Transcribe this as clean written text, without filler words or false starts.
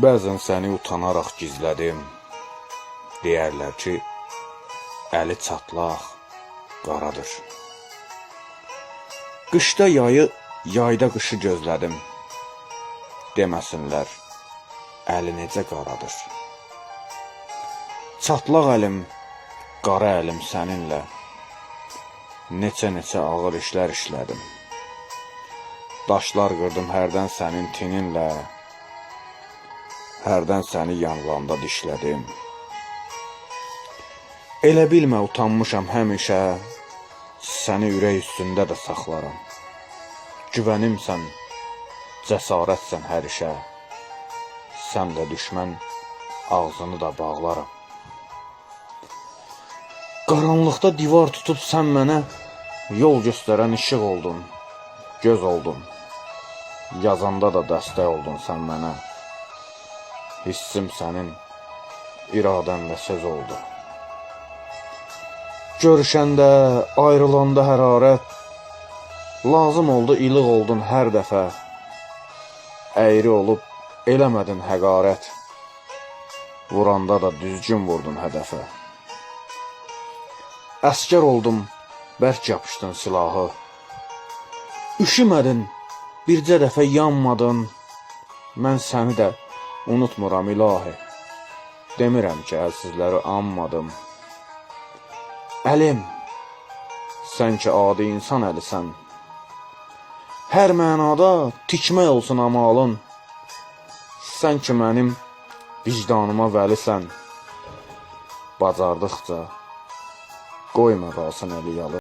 Bəzən səni utanaraq gizlədim. Deyərlər ki, əli çatlaq qaradır. Qışda yayı, yayda qışı gözlədim. Deməsinlər, əli necə qaradır. Çatlaq əlim, qara əlim səninlə. Neçə-neçə ağır işlər işlədim. Daşlar qırdım hərdən sənin tininlə. Hərdən səni yanğanda dişlədim. Elə bilmə utanmışam həmişə. Səni ürək üstündə də saxlaram. Güvənimsən, cəsarətsən hər işə. Sən də düşmən ağzını da bağlaram. Qaranlıqda divar tutub sən mənə yol göstərən işıq oldun, göz oldun. Yazanda da dəstək oldun sən mənə. Hissim sənin iradənlə söz oldu. Görüşəndə, ayrılanda hərarət, lazım oldu ilıq oldun hər dəfə. Əyri olub eləmədin həqarət, vuranda da düzgün vurdun hədəfə. Əskər oldum, bərk yapışdın silahı. Üşümədin, bircə dəfə yanmadın. Mən səni də unutmuram ilahi. Demirəm ki, əlsizləri anmadım. Əlim, sən ki adi insan əlisən. Hər mənada tikmək olsun amalın. Sən ki mənim vicdanıma vəlisən. Bacardıqca qoyma qalsın əli yalı.